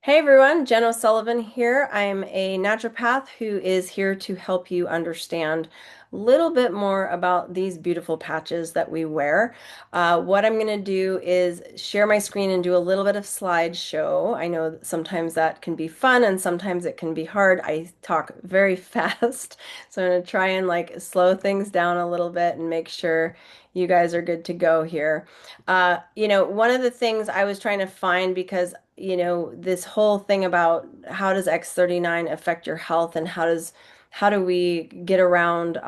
Hey everyone, Jen O'Sullivan here. I'm a naturopath who is here to help you understand a little bit more about these beautiful patches that we wear. What I'm going to do is share my screen and do a little bit of slideshow. I know that sometimes that can be fun and sometimes it can be hard. I talk very fast, so I'm going to try and slow things down a little bit and make sure you guys are good to go here. One of the things I was trying to find because this whole thing about how does X39 affect your health and how do we get around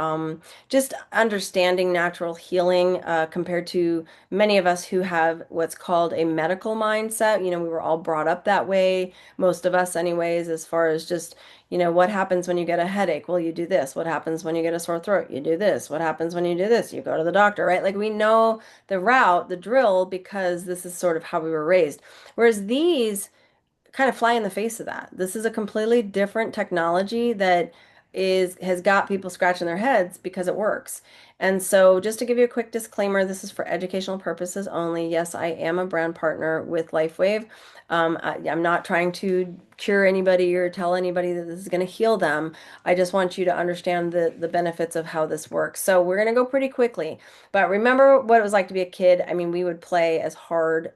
just understanding natural healing compared to many of us who have what's called a medical mindset. We were all brought up that way, most of us anyways, as far as just, what happens when you get a headache? Well, you do this. What happens when you get a sore throat? You do this. What happens when you do this? You go to the doctor, right? Like we know the route, the drill, because this is sort of how we were raised. Whereas these kind of fly in the face of that. This is a completely different technology that has got people scratching their heads because it works. And so just to give you a quick disclaimer, this is for educational purposes only. Yes, I am a brand partner with LifeWave. I'm not trying to cure anybody or tell anybody that this is going to heal them. I just want you to understand the benefits of how this works. So we're going to go pretty quickly. But remember what it was like to be a kid. I mean, we would play as hard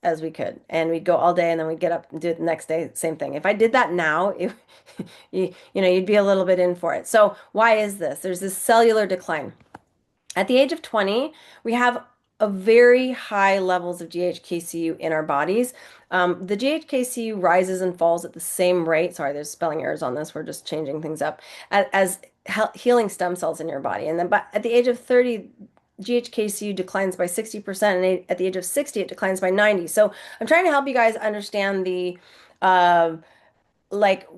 as we could. And we'd go all day and then we'd get up and do it the next day, same thing. If I did that now, you'd be a little bit in for it. So why is this? There's this cellular decline. At the age of 20, we have a very high levels of GHKCU in our bodies. The GHKCU rises and falls at the same rate. Sorry, there's spelling errors on this. We're just changing things up as healing stem cells in your body. And then but at the age of 30, GHKCU declines by 60%, and at the age of 60, it declines by 90. So I'm trying to help you guys understand uh, like,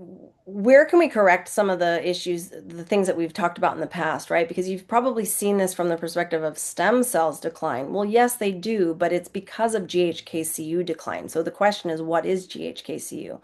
where can we correct some of the issues, the things that we've talked about in the past, right? Because you've probably seen this from the perspective of stem cells decline. Well, yes, they do, but it's because of GHKCU decline. So the question is, what is GHKCU?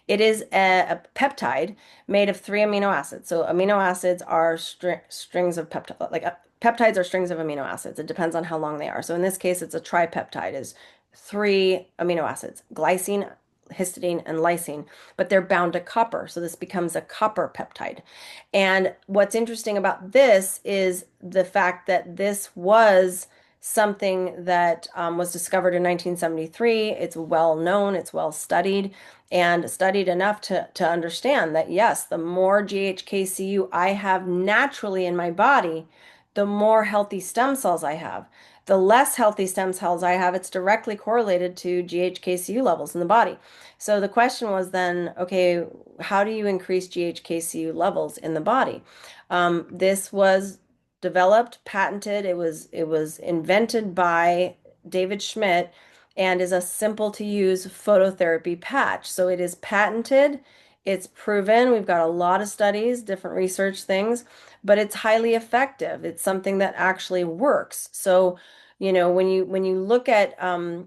It is a peptide made of three amino acids. So amino acids are strings of peptide, peptides are strings of amino acids. It depends on how long they are. So in this case, it's a tripeptide, is three amino acids, glycine, histidine, and lysine, but they're bound to copper. So this becomes a copper peptide. And what's interesting about this is the fact that this was something that was discovered in 1973. It's well known, it's well studied, and studied enough to understand that yes, the more GHKCU I have naturally in my body, the more healthy stem cells I have. The less healthy stem cells I have, it's directly correlated to GHKCU levels in the body. So the question was then, okay, how do you increase GHKCU levels in the body? This was developed, patented. It was invented by David Schmidt and is a simple to use phototherapy patch. So it is patented, it's proven. We've got a lot of studies, different research things, but it's highly effective. It's something that actually works. So, when you look at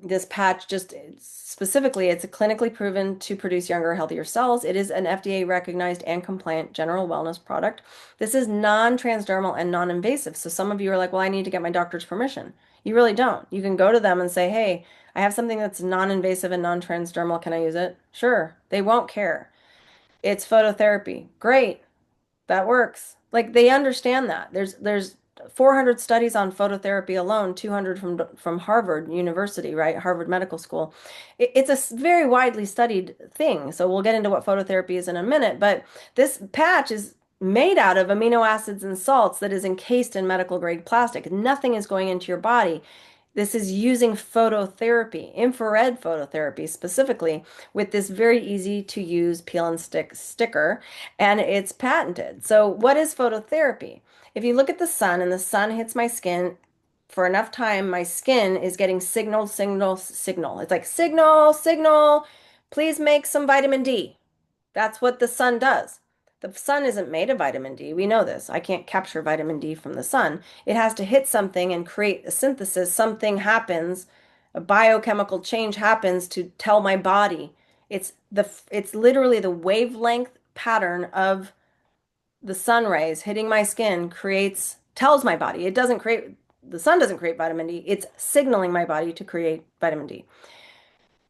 this patch, just specifically, it's a clinically proven to produce younger, healthier cells. It is an FDA recognized and compliant general wellness product. This is non-transdermal and non-invasive. So some of you are like, well, I need to get my doctor's permission. You really don't. You can go to them and say, hey, I have something that's non-invasive and non-transdermal. Can I use it? Sure. They won't care. It's phototherapy. Great. That works. Like they understand that. There's 400 studies on phototherapy alone, 200 from Harvard University, right? Harvard Medical School. It's a very widely studied thing. So we'll get into what phototherapy is in a minute, but this patch is made out of amino acids and salts that is encased in medical grade plastic. Nothing is going into your body. This is using phototherapy, infrared phototherapy specifically, with this very easy to use peel and stick sticker, and it's patented. So, what is phototherapy? If you look at the sun and the sun hits my skin for enough time, my skin is getting signal, signal, signal. It's like signal, signal, please make some vitamin D. That's what the sun does. The sun isn't made of vitamin D. We know this. I can't capture vitamin D from the sun. It has to hit something and create a synthesis. Something happens, a biochemical change happens to tell my body. It's literally the wavelength pattern of the sun rays hitting my skin tells my body. The sun doesn't create vitamin D. It's signaling my body to create vitamin D.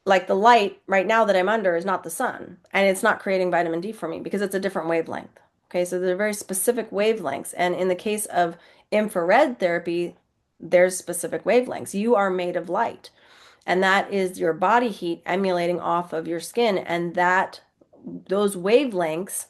like the light right now that I'm under is not the sun, and it's not creating vitamin D for me because it's a different wavelength. Okay, so they're very specific wavelengths. And in the case of infrared therapy, there's specific wavelengths. You are made of light, and that is your body heat emulating off of your skin, and that those wavelengths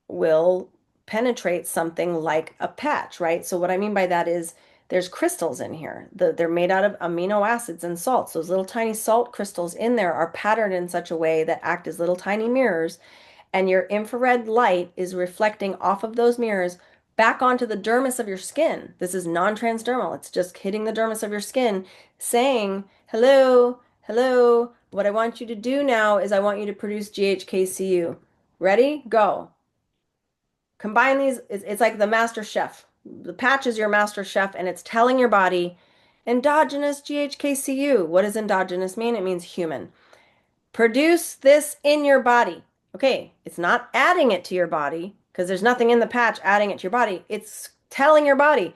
will penetrate something like a patch, right? So what I mean by that is there's crystals in here. They're made out of amino acids and salts. Those little tiny salt crystals in there are patterned in such a way that act as little tiny mirrors, and your infrared light is reflecting off of those mirrors back onto the dermis of your skin. This is non-transdermal. It's just hitting the dermis of your skin, saying, hello, hello. What I want you to do now is I want you to produce GHKCU. Ready? Go. Combine these, it's like the master chef. The patch is your master chef, and it's telling your body endogenous GHKCU. What does endogenous mean? It means human. Produce this in your body. Okay, it's not adding it to your body because there's nothing in the patch adding it to your body. It's telling your body,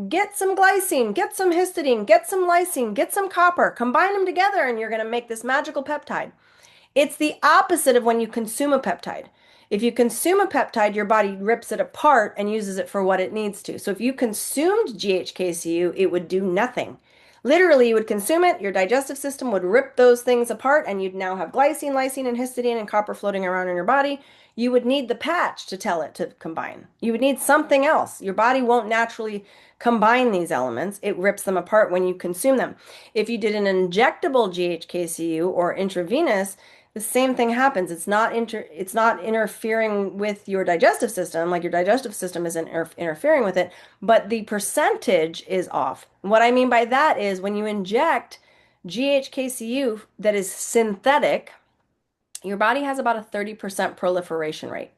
get some glycine, get some histidine, get some lysine, get some copper, combine them together, and you're going to make this magical peptide. It's the opposite of when you consume a peptide. If you consume a peptide, your body rips it apart and uses it for what it needs to. So if you consumed GHKCU, it would do nothing. Literally, you would consume it, your digestive system would rip those things apart, and you'd now have glycine, lysine, and histidine and copper floating around in your body. You would need the patch to tell it to combine. You would need something else. Your body won't naturally combine these elements. It rips them apart when you consume them. If you did an injectable GHKCU or intravenous, the same thing happens. It's not interfering with your digestive system, like your digestive system isn't interfering with it, but the percentage is off. What I mean by that is when you inject GHKCU that is synthetic, your body has about a 30% proliferation rate.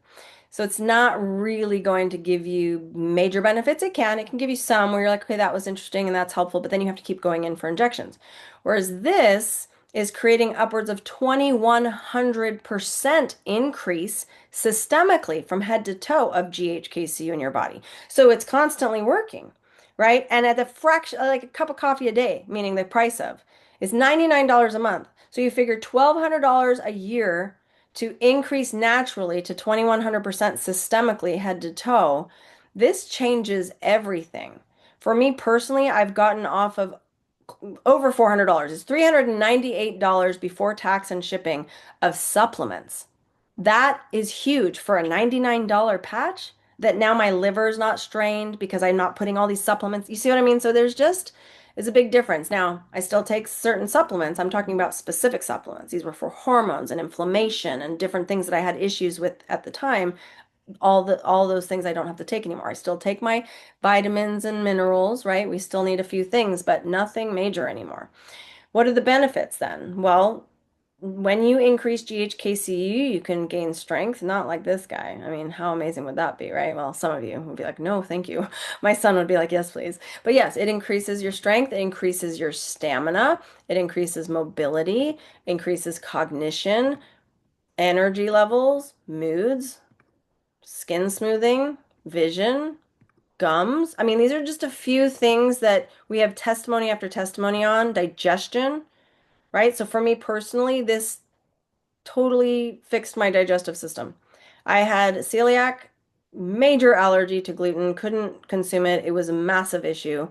So it's not really going to give you major benefits. It can give you some where you're like, okay, that was interesting and that's helpful, but then you have to keep going in for injections. Whereas this is creating upwards of 2,100% increase systemically from head to toe of GHKCU in your body. So it's constantly working, right? And at the fraction, like a cup of coffee a day, meaning the price of, is $99 a month. So you figure $1,200 a year to increase naturally to 2,100% systemically head to toe. This changes everything. For me personally, I've gotten off of over $400. It's $398 before tax and shipping of supplements. That is huge for a $99 patch that now my liver is not strained because I'm not putting all these supplements. You see what I mean? So there's a big difference. Now, I still take certain supplements. I'm talking about specific supplements. These were for hormones and inflammation and different things that I had issues with at the time. All those things I don't have to take anymore. I still take my vitamins and minerals, right? We still need a few things, but nothing major anymore. What are the benefits then? Well, when you increase GHKCU, you can gain strength, not like this guy. I mean, how amazing would that be, right? Well, some of you would be like, no, thank you. My son would be like, yes, please. But yes, it increases your strength, it increases your stamina, it increases mobility, increases cognition, energy levels, moods, skin smoothing, vision, gums. I mean, these are just a few things that we have testimony after testimony on. Digestion, right? So for me personally, this totally fixed my digestive system. I had celiac, major allergy to gluten, couldn't consume it. It was a massive issue,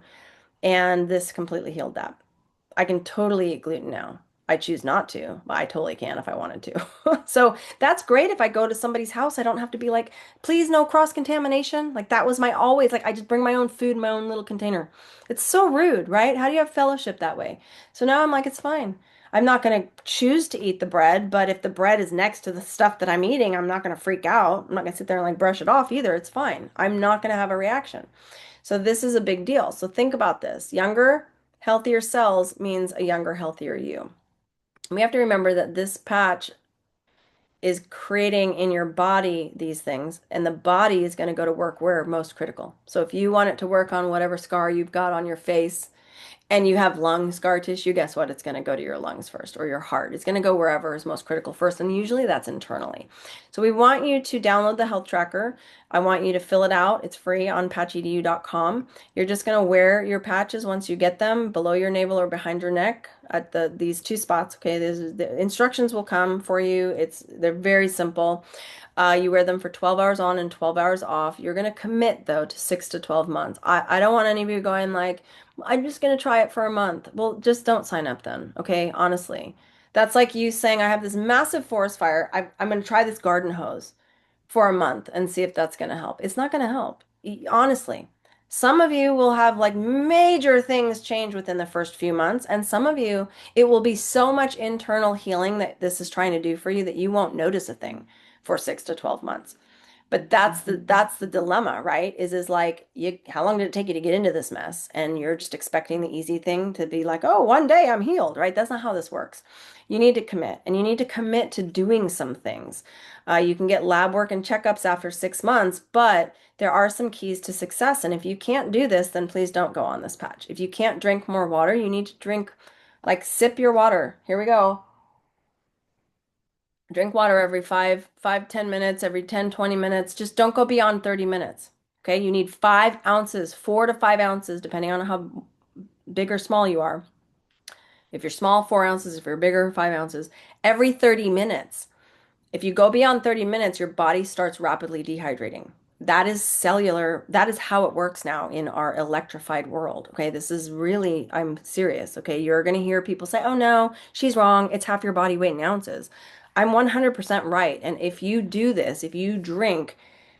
and this completely healed that. I can totally eat gluten now. I choose not to, but I totally can if I wanted to. So that's great. If I go to somebody's house, I don't have to be like, please no cross-contamination. Like that was my always, like I just bring my own food in my own little container. It's so rude, right? How do you have fellowship that way? So now I'm like, it's fine. I'm not going to choose to eat the bread, but if the bread is next to the stuff that I'm eating, I'm not going to freak out. I'm not going to sit there and like brush it off either. It's fine. I'm not going to have a reaction. So this is a big deal. So think about this. Younger, healthier cells means a younger, healthier you. We have to remember that this patch is creating in your body these things, and the body is going to go to work where most critical. So if you want it to work on whatever scar you've got on your face, and you have lung scar tissue, guess what? It's going to go to your lungs first or your heart. It's going to go wherever is most critical first, and usually that's internally. So we want you to download the health tracker. I want you to fill it out. It's free on patchedu.com. You're just going to wear your patches once you get them below your navel or behind your neck at these two spots. Okay, the instructions will come for you. They're very simple. You wear them for 12 hours on and 12 hours off. You're going to commit, though, to 6 to 12 months. I don't want any of you going like, I'm just going to try it for a month. Well, just don't sign up then, okay? Honestly. That's like you saying, I have this massive forest fire. I'm going to try this garden hose for a month and see if that's going to help. It's not going to help. Honestly. Some of you will have like major things change within the first few months, and some of you, it will be so much internal healing that this is trying to do for you that you won't notice a thing for 6 to 12 months. But that's the dilemma, right? Is like how long did it take you to get into this mess? And you're just expecting the easy thing to be like, oh, one day I'm healed, right? That's not how this works. You need to commit, and you need to commit to doing some things. You can get lab work and checkups after 6 months, but there are some keys to success. And if you can't do this, then please don't go on this patch. If you can't drink more water, you need to drink, like, sip your water. Here we go. Drink water every 10 minutes, every 10, 20 minutes. Just don't go beyond 30 minutes. Okay. You need 5 ounces, 4 to 5 ounces, depending on how big or small you are. If you're small, 4 ounces. If you're bigger, 5 ounces every 30 minutes. If you go beyond 30 minutes, your body starts rapidly dehydrating. That is cellular. That is how it works now in our electrified world. Okay. This is really, I'm serious. Okay. You're going to hear people say, oh no, she's wrong. It's half your body weight in ounces. I'm 100% right. And if you do this, if you drink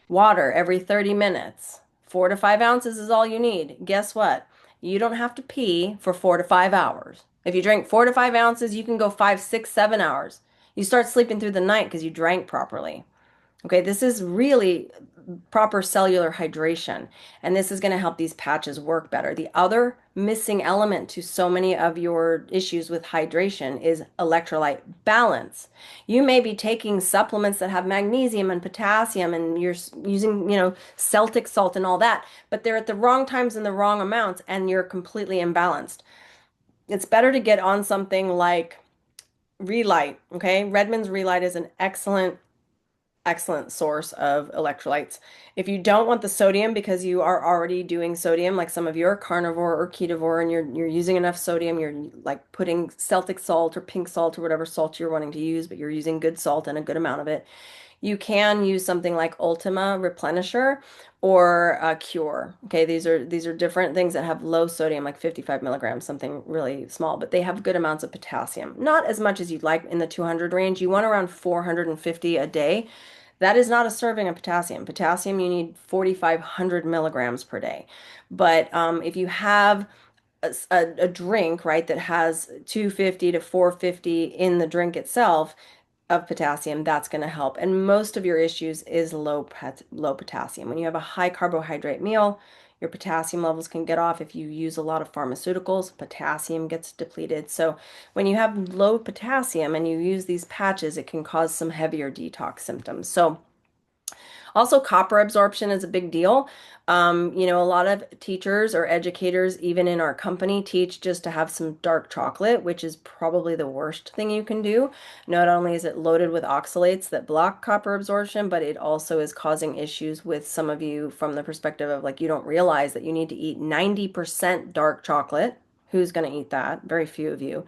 water every 30 minutes, 4 to 5 ounces is all you need. Guess what? You don't have to pee for 4 to 5 hours. If you drink 4 to 5 ounces, you can go 5, 6, 7 hours. You start sleeping through the night because you drank properly. Okay, this is really proper cellular hydration, and this is going to help these patches work better. The other missing element to so many of your issues with hydration is electrolyte balance. You may be taking supplements that have magnesium and potassium, and you're using, Celtic salt and all that, but they're at the wrong times and the wrong amounts, and you're completely imbalanced. It's better to get on something like Relight, okay? Redmond's Relight is an excellent source of electrolytes. If you don't want the sodium because you are already doing sodium, like some of you are carnivore or ketovore and you're using enough sodium, you're like putting Celtic salt or pink salt or whatever salt you're wanting to use, but you're using good salt and a good amount of it. You can use something like Ultima Replenisher or Cure. Okay, these are different things that have low sodium, like 55 milligrams, something really small, but they have good amounts of potassium. Not as much as you'd like in the 200 range. You want around 450 a day. That is not a serving of potassium. Potassium, you need 4,500 milligrams per day. But if you have a drink, right, that has 250 to 450 in the drink itself of potassium, that's going to help. And most of your issues is low potassium. When you have a high carbohydrate meal, your potassium levels can get off. If you use a lot of pharmaceuticals, potassium gets depleted. So when you have low potassium and you use these patches, it can cause some heavier detox symptoms. So also, copper absorption is a big deal. A lot of teachers or educators, even in our company, teach just to have some dark chocolate, which is probably the worst thing you can do. Not only is it loaded with oxalates that block copper absorption, but it also is causing issues with some of you from the perspective of like you don't realize that you need to eat 90% dark chocolate. Who's going to eat that? Very few of you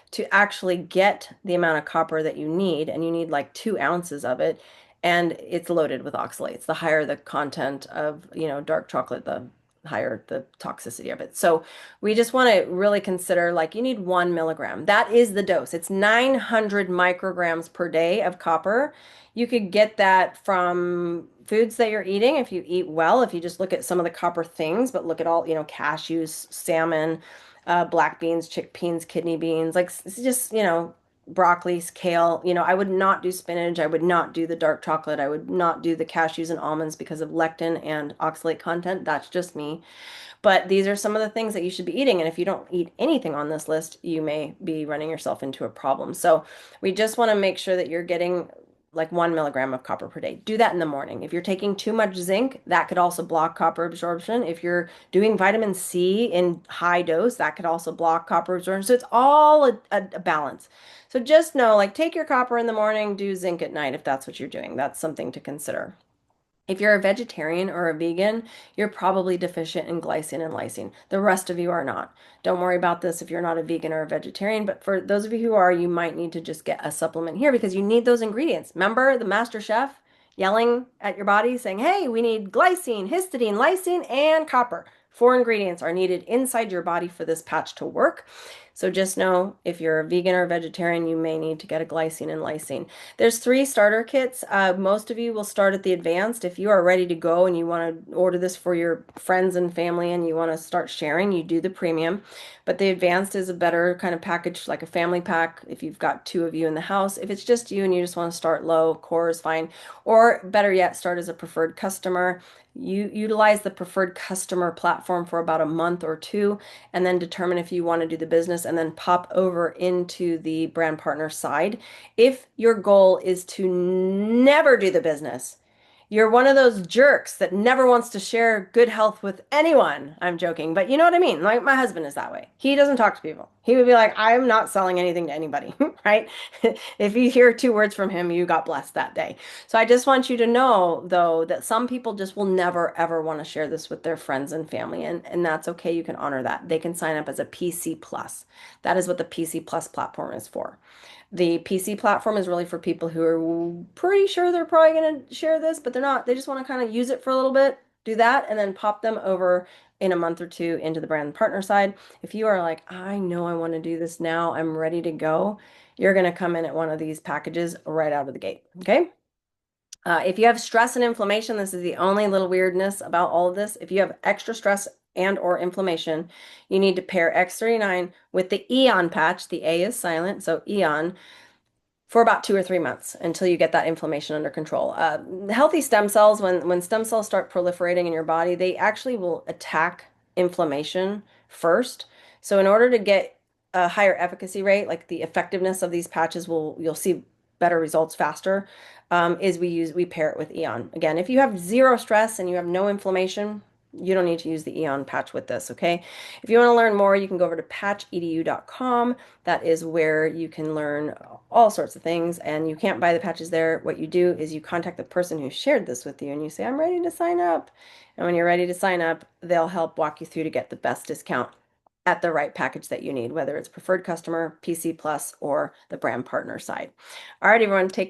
to actually get the amount of copper that you need, and you need like 2 ounces of it, and it's loaded with oxalates. The higher the content of, dark chocolate, the higher the toxicity of it. So we just want to really consider like you need 1 milligram. That is the dose. It's 900 micrograms per day of copper. You could get that from foods that you're eating if you eat well, if you just look at some of the copper things, but look at all, cashews, salmon, black beans, chickpeas, kidney beans, like it's just, broccoli, kale. I would not do spinach. I would not do the dark chocolate. I would not do the cashews and almonds because of lectin and oxalate content. That's just me. But these are some of the things that you should be eating. And if you don't eat anything on this list, you may be running yourself into a problem. So we just want to make sure that you're getting like 1 milligram of copper per day. Do that in the morning. If you're taking too much zinc, that could also block copper absorption. If you're doing vitamin C in high dose, that could also block copper absorption. So it's all a balance. So just know, like, take your copper in the morning, do zinc at night if that's what you're doing. That's something to consider. If you're a vegetarian or a vegan, you're probably deficient in glycine and lysine. The rest of you are not. Don't worry about this if you're not a vegan or a vegetarian, but for those of you who are, you might need to just get a supplement here because you need those ingredients. Remember the master chef yelling at your body saying, hey, we need glycine, histidine, lysine, and copper. 4 ingredients are needed inside your body for this patch to work. So just know if you're a vegan or a vegetarian, you may need to get a glycine and lysine. There's 3 starter kits. Most of you will start at the advanced. If you are ready to go and you want to order this for your friends and family and you want to start sharing, you do the premium. But the advanced is a better kind of package, like a family pack if you've got 2 of you in the house. If it's just you and you just want to start low, core is fine. Or better yet, start as a preferred customer. You utilize the preferred customer platform for about a month or two, and then determine if you want to do the business and then pop over into the brand partner side. If your goal is to never do the business, you're one of those jerks that never wants to share good health with anyone. I'm joking, but you know what I mean? Like my husband is that way. He doesn't talk to people. He would be like, I'm not selling anything to anybody, right? If you hear 2 words from him, you got blessed that day. So I just want you to know, though, that some people just will never, ever want to share this with their friends and family, and that's okay. You can honor that. They can sign up as a PC Plus. That is what the PC Plus platform is for. The PC platform is really for people who are pretty sure they're probably going to share this, but they're not. They just want to kind of use it for a little bit, do that, and then pop them over in a month or two into the brand partner side. If you are like, I know I want to do this now, I'm ready to go, you're going to come in at one of these packages right out of the gate. Okay. If you have stress and inflammation, this is the only little weirdness about all of this. If you have extra stress and or inflammation, you need to pair X39 with the Eon patch. The A is silent, so Eon for about 2 or 3 months until you get that inflammation under control. Healthy stem cells, when stem cells start proliferating in your body, they actually will attack inflammation first. So in order to get a higher efficacy rate, like the effectiveness of these patches you'll see better results faster, is we pair it with Eon. Again, if you have zero stress and you have no inflammation, you don't need to use the Eon patch with this, okay? If you want to learn more, you can go over to patchedu.com. That is where you can learn all sorts of things, and you can't buy the patches there. What you do is you contact the person who shared this with you and you say, I'm ready to sign up. And when you're ready to sign up, they'll help walk you through to get the best discount at the right package that you need, whether it's preferred customer, PC Plus, or the brand partner side. All right, everyone, take care.